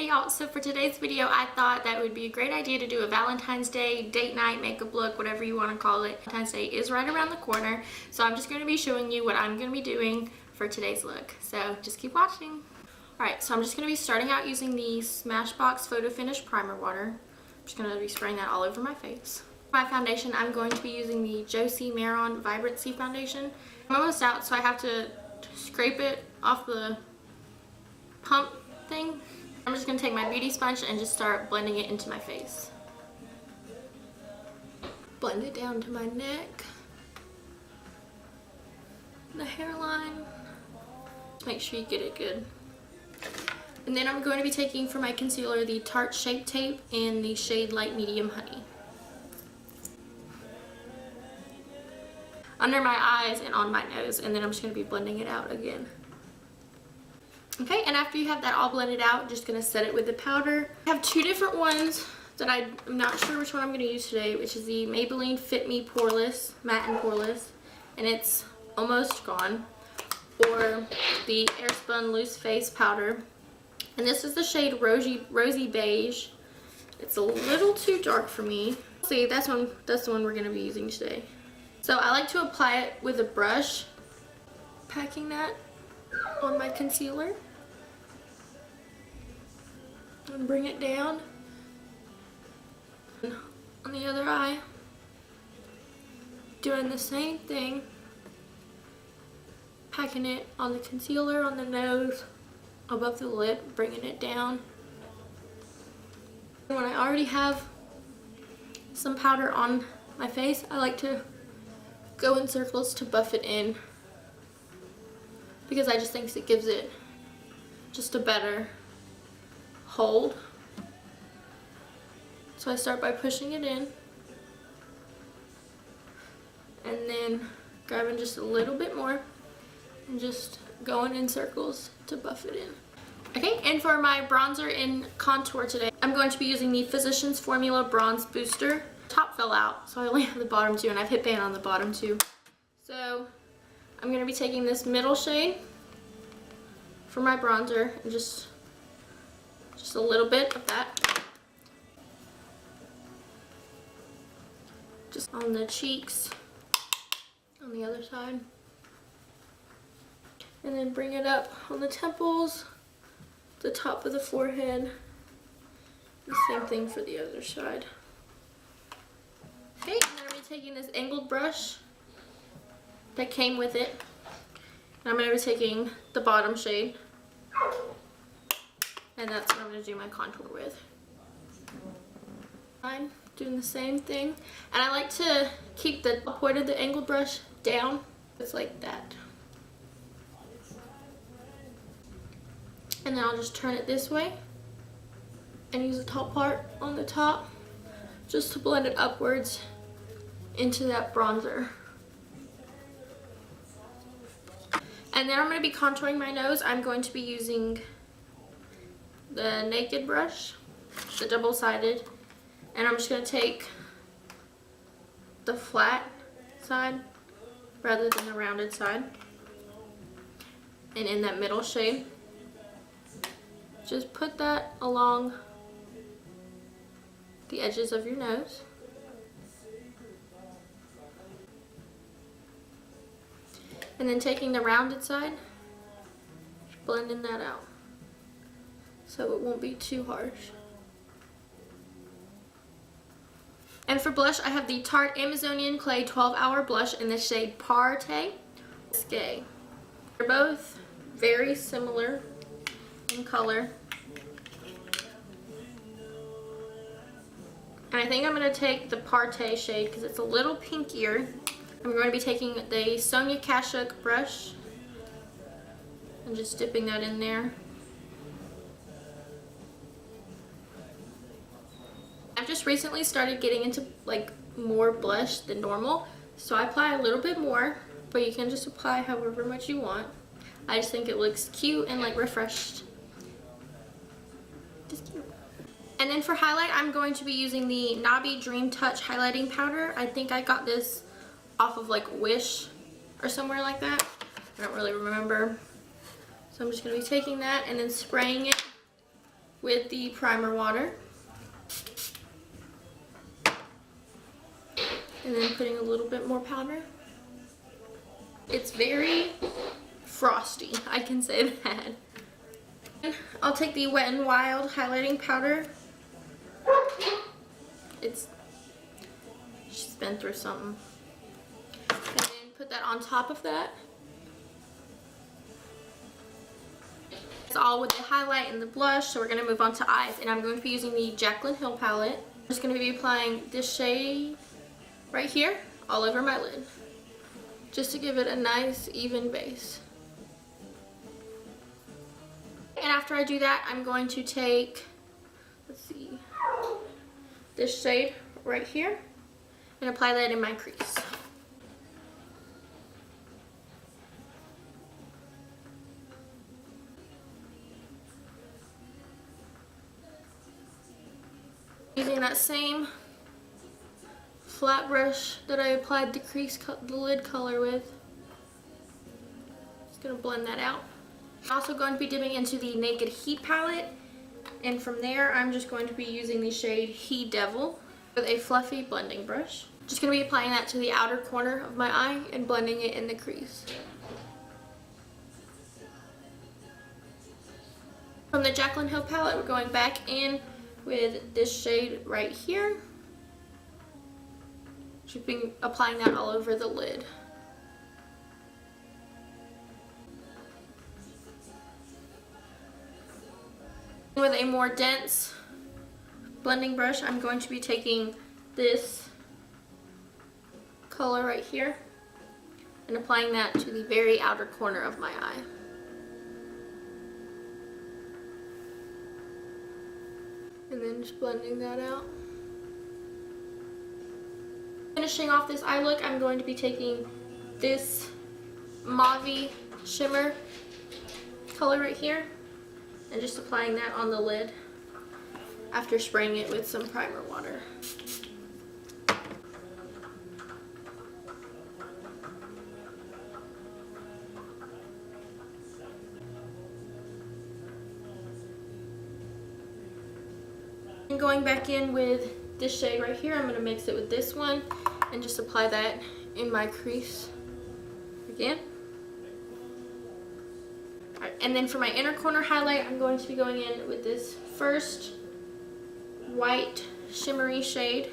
Hey y'all, so for today's video I thought that it would be a great idea to do a Valentine's Day date night makeup look, whatever you want to call it. Valentine's Day is right around the corner, so I'm just going to be showing you what I'm going to be doing for today's look. So just keep watching. Alright, so I'm just going to be starting out using the Smashbox Photo Finish Primer Water. I'm just going to be spraying that all over my face. For my foundation, I'm going to be using the Josie Maron Vibrancy Foundation. I'm almost out, so I have to scrape it off the pump thing. I'm just going to take my beauty sponge and just start blending it into my face. Blend it down to my neck, the hairline. Just make sure you get it good. And then I'm going to be taking for my concealer the Tarte Shape Tape in the shade Light Medium Honey. Under my eyes and on my nose, and then I'm just going to be blending it out again. Okay, and after you have that all blended out, just going to set it with the powder. I have two different ones that I'm not sure which one I'm going to use today, which is the Maybelline Fit Me Poreless, Matte and Poreless, and it's almost gone, or the Airspun Loose Face Powder. And this is the shade Rosy Beige. It's a little too dark for me. See, that's the one we're going to be using today. So I like to apply it with a brush, packing that on my concealer. And bring it down. And on the other eye, doing the same thing, packing it on the concealer, on the nose, above the lip, bringing it down. And when I already have some powder on my face, I like to go in circles to buff it in, because I just think it gives it just a better hold. So I start by pushing it in and then grabbing just a little bit more and just going in circles to buff it in. Okay, and for my bronzer and contour today, I'm going to be using the Physicians Formula Bronze Booster. Top fell out, so I only have the bottom two, and I've hit pan on the bottom two. So I'm going to be taking this middle shade for my bronzer and just a little bit of that. Just on the cheeks, on the other side. And then bring it up on the temples, the top of the forehead. The same thing for the other side. Okay, and then I'm going to be taking this angled brush that came with it. And I'm going to be taking the bottom shade. And that's what I'm going to do my contour with. I'm doing the same thing. And I like to keep the point of the angled brush down. It's like that. And then I'll just turn it this way. And use the top part on the top just to blend it upwards into that bronzer. And then I'm going to be contouring my nose. I'm going to be using the Naked brush, the double-sided, and I'm just going to take the flat side rather than the rounded side, and in that middle shade, just put that along the edges of your nose. And then taking the rounded side, blending that out so it won't be too harsh. And for blush, I have the Tarte Amazonian Clay 12-Hour Blush in the shade Party. They're both very similar in color. And I think I'm going to take the Party shade because it's a little pinkier. I'm going to be taking the Sonia Kashuk brush and just dipping that in there. I've just recently started getting into like more blush than normal, so I apply a little bit more, but you can just apply however much you want. I just think it looks cute and like refreshed. Just cute. And then for highlight, I'm going to be using the Nabi Dream Touch highlighting powder. I think I got this off of like Wish or somewhere like that. I don't really remember. So I'm just going to be taking that and then spraying it with the primer water. And then putting a little bit more powder. It's very frosty, I can say that. I'll take the Wet n Wild highlighting powder. She's been through something. And then put that on top of that. It's all with the highlight and the blush, so we're going to move on to eyes. And I'm going to be using the Jaclyn Hill palette. I'm just going to be applying this shade right here all over my lid, just to give it a nice even base. And after I do that, I'm going to take, let's see, this shade right here and apply that in my crease. Using that same flat brush that I applied the lid color with. Just gonna blend that out. I'm also going to be dipping into the Naked Heat palette, and from there I'm just going to be using the shade He Devil with a fluffy blending brush. Just gonna be applying that to the outer corner of my eye and blending it in the crease. From the Jaclyn Hill palette, we're going back in with this shade right here. Just been applying that all over the lid. With a more dense blending brush, I'm going to be taking this color right here and applying that to the very outer corner of my eye. And then just blending that out. Finishing off this eye look, I'm going to be taking this mauve shimmer color right here and just applying that on the lid after spraying it with some primer water. And going back in with this shade right here, I'm going to mix it with this one and just apply that in my crease again. Alright, and then for my inner corner highlight, I'm going to be going in with this first white shimmery shade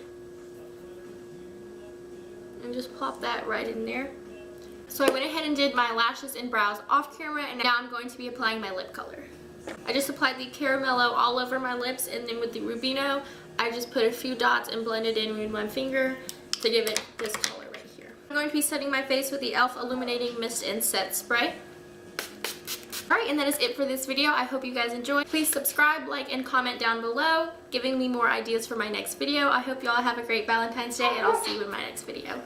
and just plop that right in there. So I went ahead and did my lashes and brows off camera, and now I'm going to be applying my lip color. I just applied the Caramello all over my lips, and then with the Rubino, I just put a few dots and blended in with my finger to give it this color right here. I'm going to be setting my face with the e.l.f. Illuminating Mist and Set Spray. Alright, and that is it for this video. I hope you guys enjoyed. Please subscribe, like, and comment down below, giving me more ideas for my next video. I hope you all have a great Valentine's Day, and I'll see you in my next video.